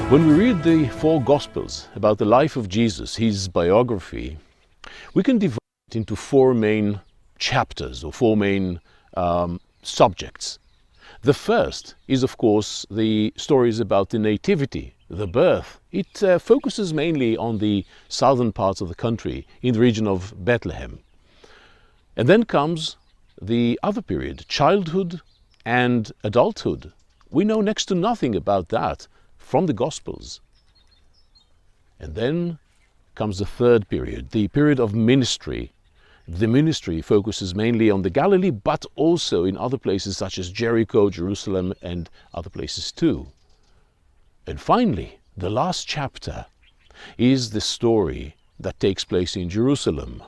When we read the four Gospels about the life of Jesus, his biography, we can divide it into four main chapters or four main subjects. The first is, of course, the stories about the nativity, the birth. It focuses mainly on the southern parts of the country, in the region of Bethlehem. And then comes the other period, childhood and adulthood. We know next to nothing about that from the Gospels. And then comes the third period, the period of ministry. The ministry focuses mainly on the Galilee, but also in other places such as Jericho, Jerusalem, and other places too. And finally, the last chapter is the story that takes place in Jerusalem.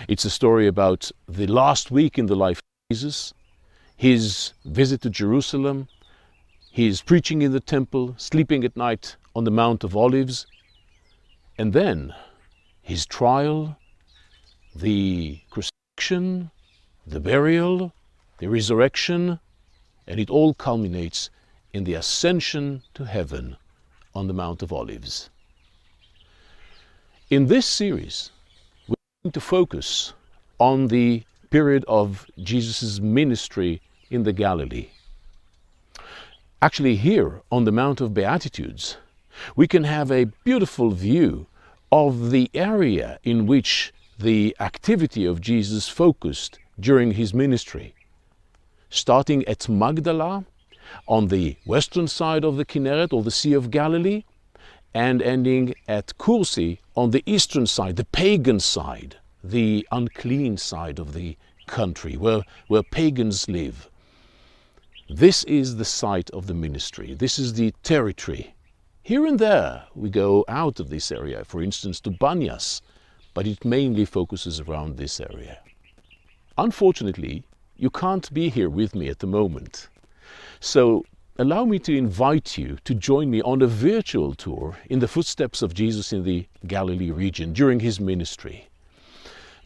It's a story about the last week in the life of Jesus, his visit to Jerusalem, his preaching in the temple, sleeping at night on the Mount of Olives, and then his trial, the crucifixion, the burial, the resurrection, and it all culminates in the ascension to heaven on the Mount of Olives. In this series, we're going to focus on the period of Jesus' ministry in the Galilee. Actually, here on the Mount of Beatitudes, we can have a beautiful view of the area in which the activity of Jesus focused during his ministry. Starting at Magdala, on the western side of the Kinneret, or the Sea of Galilee, and ending at Kursi, on the eastern side, the pagan side, the unclean side of the country, where pagans live. This is the site of the ministry. This is the territory. Here and there we go out of this area, for instance to Banyas, but it mainly focuses around this area. Unfortunately, you can't be here with me at the moment. So allow me to invite you to join me on a virtual tour in the footsteps of Jesus in the Galilee region during his ministry.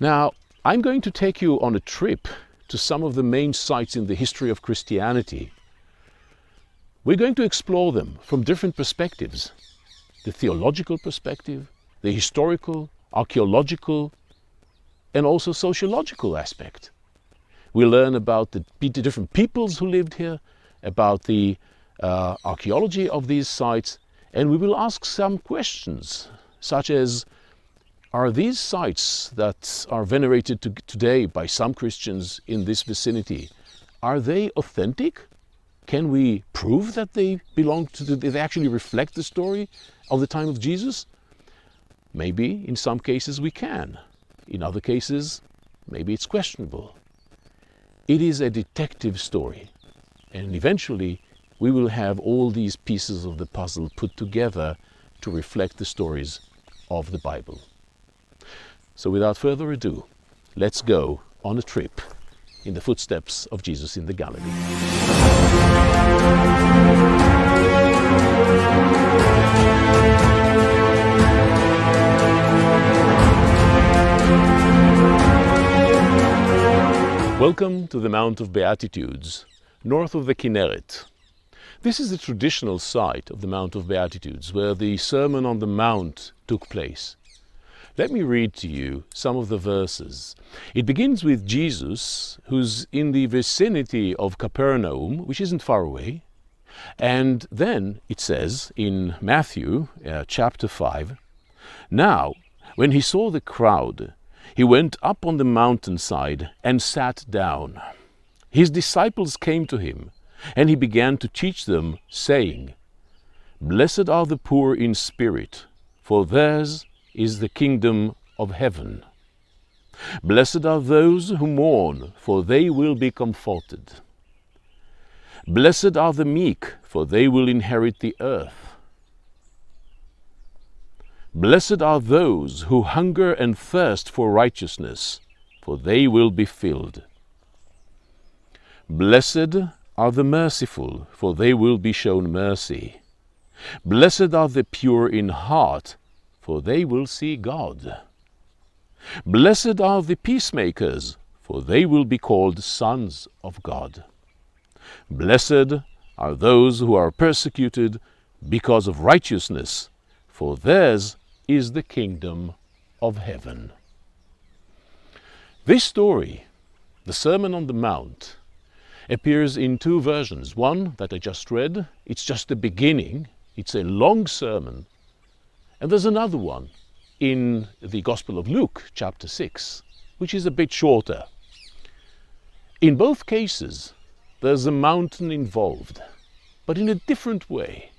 Now, I'm going to take you on a trip to some of the main sites in the history of Christianity. We're going to explore them from different perspectives: the theological perspective, the historical, archaeological, and also sociological aspect. We'll learn about the different peoples who lived here, about the archaeology of these sites, and we will ask some questions, such as, are these sites that are venerated today by some Christians in this vicinity, are they authentic? Can we prove that they belong to they actually reflect the story of the time of Jesus? Maybe in some cases we can. In other cases, maybe it's questionable. It is a detective story, and eventually we will have all these pieces of the puzzle put together to reflect the stories of the Bible. So without further ado, let's go on a trip in the footsteps of Jesus in the Galilee. Welcome to the Mount of Beatitudes, north of the Kinneret. This is the traditional site of the Mount of Beatitudes, where the Sermon on the Mount took place. Let me read to you some of the verses. It begins with Jesus, who's in the vicinity of Capernaum, which isn't far away. And then it says in Matthew chapter 5, "Now, when he saw the crowd, he went up on the mountainside and sat down. His disciples came to him, and he began to teach them, saying, 'Blessed are the poor in spirit, for theirs is the kingdom of heaven. Blessed are those who mourn, for they will be comforted. Blessed are the meek, for they will inherit the earth. Blessed are those who hunger and thirst for righteousness, for they will be filled. Blessed are the merciful, for they will be shown mercy. Blessed are the pure in heart, for they will see God. Blessed are the peacemakers, for they will be called sons of God. Blessed are those who are persecuted because of righteousness, for theirs is the kingdom of heaven. This story, the Sermon on the Mount, appears in two versions. One that I just read, it's just the beginning, it's a long sermon. And there's another one in the Gospel of Luke, chapter 6, which is a bit shorter. In both cases, there's a mountain involved, but in a different way.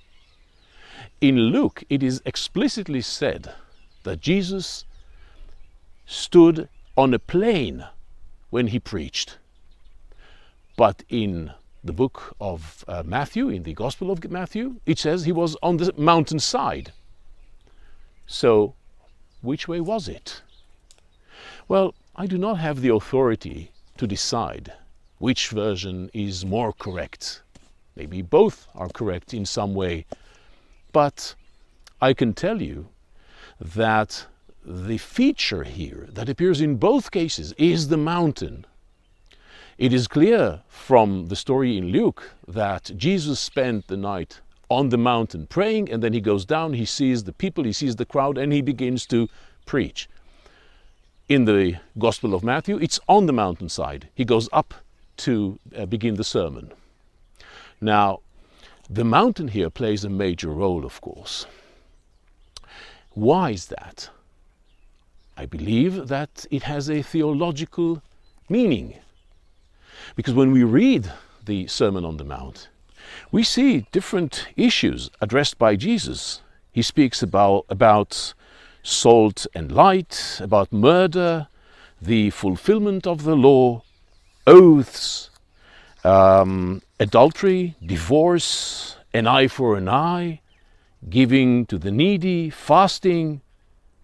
In Luke, it is explicitly said that Jesus stood on a plain when he preached. But in the book of Matthew, in the Gospel of Matthew, it says he was on the mountainside. So, which way was it? Well, I do not have the authority to decide which version is more correct. Maybe both are correct in some way. But I can tell you that the feature here that appears in both cases is the mountain. It is clear from the story in Luke that Jesus spent the night on the mountain praying, and then he goes down, he sees the people, he sees the crowd, and he begins to preach. In the Gospel of Matthew, it's on the mountainside. He goes up to begin the sermon. Now, the mountain here plays a major role, of course. Why is that? I believe that it has a theological meaning. Because when we read the Sermon on the Mount, we see different issues addressed by Jesus. He speaks about salt and light, about murder, the fulfillment of the law, oaths, adultery, divorce, an eye for an eye, giving to the needy, fasting,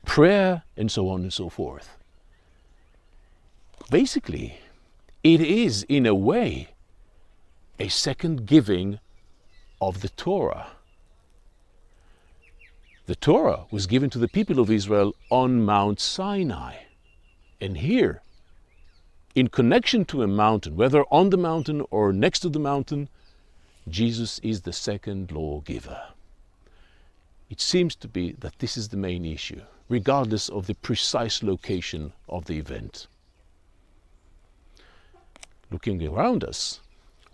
prayer, and so on and so forth. Basically, it is, in a way, a second giving of the Torah. The Torah was given to the people of Israel on Mount Sinai. And here, in connection to a mountain, whether on the mountain or next to the mountain, Jesus is the second lawgiver. It seems to be that this is the main issue, regardless of the precise location of the event. Looking around us,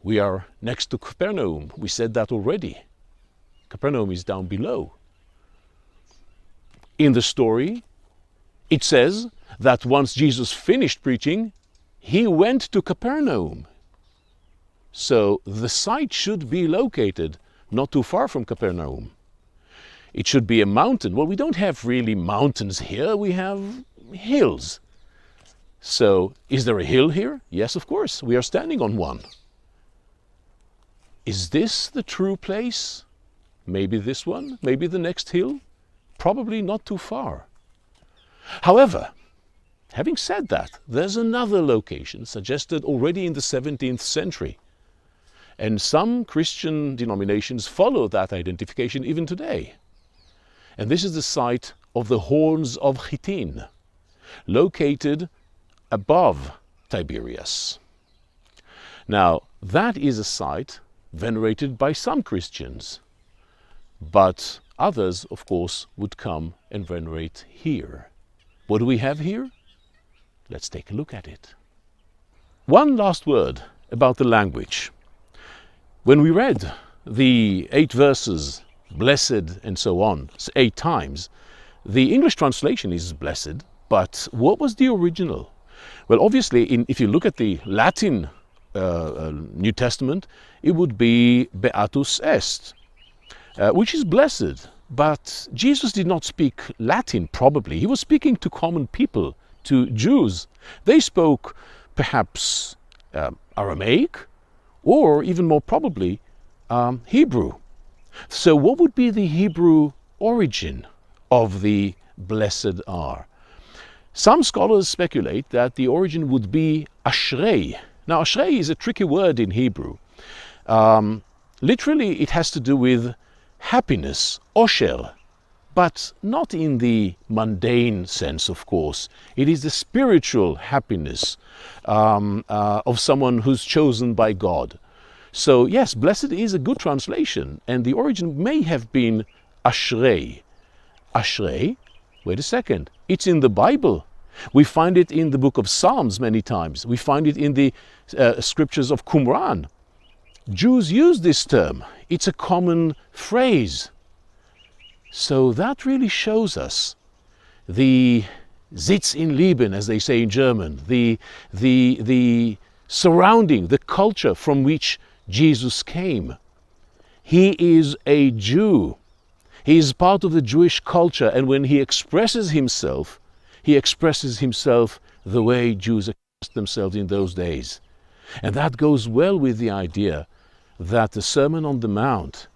we are next to Capernaum. We said that already. Capernaum is down below. In the story, it says that once Jesus finished preaching, he went to Capernaum. So the site should be located not too far from Capernaum. It should be a mountain. Well, we don't have really mountains here. We have hills. So, is there a hill here? Yes, of course. We are standing on one. Is this the true place? Maybe this one? Maybe the next hill? Probably not too far. However, having said that, there's another location suggested already in the 17th century. And some Christian denominations follow that identification even today. And this is the site of the Horns of Chittim, located above Tiberias. Now, that is a site venerated by some Christians, but others, of course, would come and venerate here. What do we have here? Let's take a look at it. One last word about the language. When we read the 8 verses, blessed and so on, 8 times, the English translation is blessed, but what was the original? Well, obviously, if you look at the Latin New Testament, it would be Beatus est, which is blessed. But Jesus did not speak Latin, probably. He was speaking to common people, to Jews. They spoke perhaps Aramaic, or even more probably Hebrew. So what would be the Hebrew origin of the blessed are? Some scholars speculate that the origin would be Ashrei. Now, Ashrei is a tricky word in Hebrew. Literally, it has to do with happiness, osher, but not in the mundane sense, of course. It is the spiritual happiness of someone who's chosen by God. So yes, blessed is a good translation, and the origin may have been Ashrei. Ashrei, wait a second, it's in the Bible. We find it in the book of Psalms many times. We find it in the scriptures of Qumran. Jews use this term. It's a common phrase. So that really shows us the Sitz im Leben, as they say in German, the surrounding, the culture from which Jesus came. He is a Jew. He is part of the Jewish culture, and when he expresses himself the way Jews expressed themselves in those days. And that goes well with the idea that the Sermon on the Mount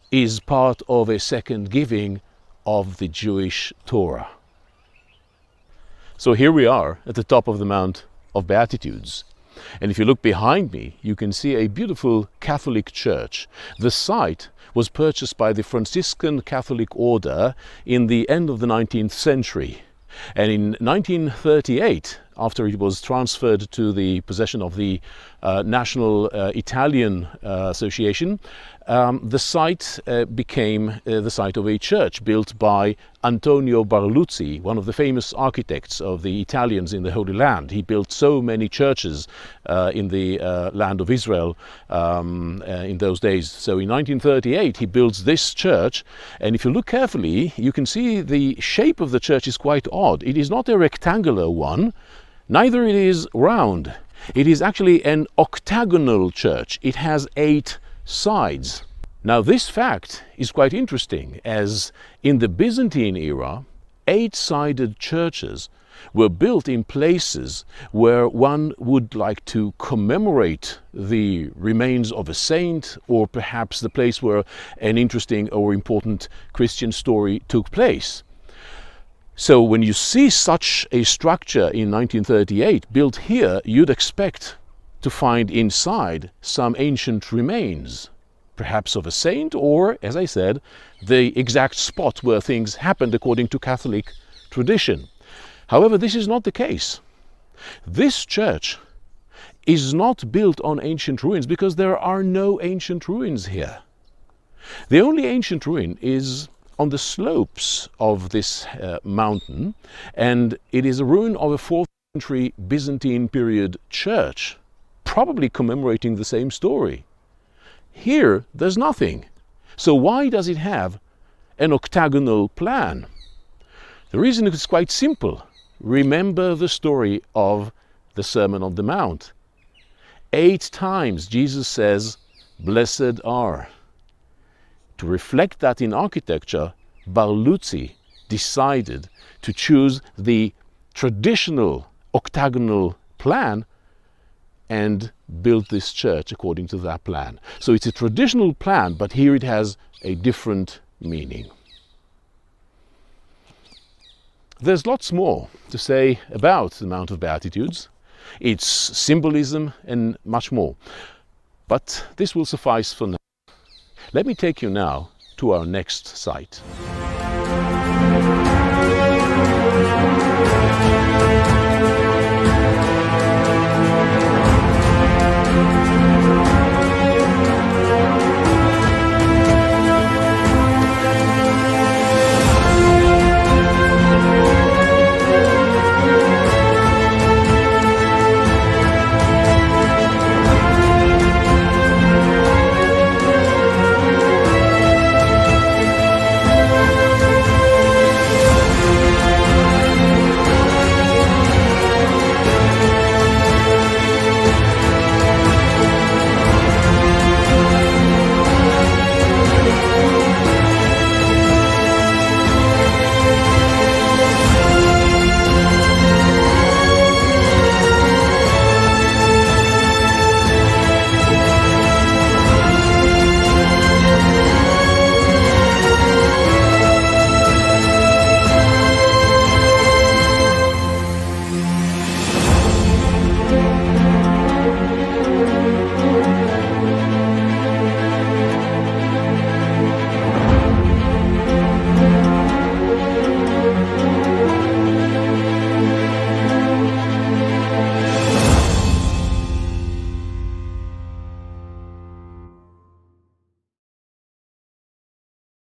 is part of a second giving of the Jewish Torah. So here we are at the top of the Mount of Beatitudes. And if you look behind me, you can see a beautiful Catholic church. The site was purchased by the Franciscan Catholic Order in the end of the 19th century. And in 1938, after it was transferred to the possession of the National Italian Association, the site became the site of a church built by Antonio Barluzzi, one of the famous architects of the Italians in the Holy Land. He built so many churches in the land of Israel in those days. So in 1938 he builds this church, and if you look carefully you can see the shape of the church is quite odd. It is not a rectangular one, neither it is round. It is actually an octagonal church. It has 8 sides. Now this fact is quite interesting, as in the Byzantine era 8-sided churches were built in places where one would like to commemorate the remains of a saint, or perhaps the place where an interesting or important Christian story took place. So when you see such a structure in 1938 built here, you'd expect to find inside some ancient remains, perhaps of a saint, or, as I said, the exact spot where things happened according to Catholic tradition. However, this is not the case. This church is not built on ancient ruins because there are no ancient ruins here. The only ancient ruin is on the slopes of this mountain, and it is a ruin of a 4th century Byzantine period church, probably commemorating the same story. Here there's nothing. So why does it have an octagonal plan? The reason is quite simple. Remember the story of the Sermon on the Mount. 8 times Jesus says, "Blessed are." To reflect that in architecture, Barluzzi decided to choose the traditional octagonal plan and build this church according to that plan. So it's a traditional plan, but here it has a different meaning. There's lots more to say about the Mount of Beatitudes, its symbolism and much more. But this will suffice for now. Let me take you now to our next site.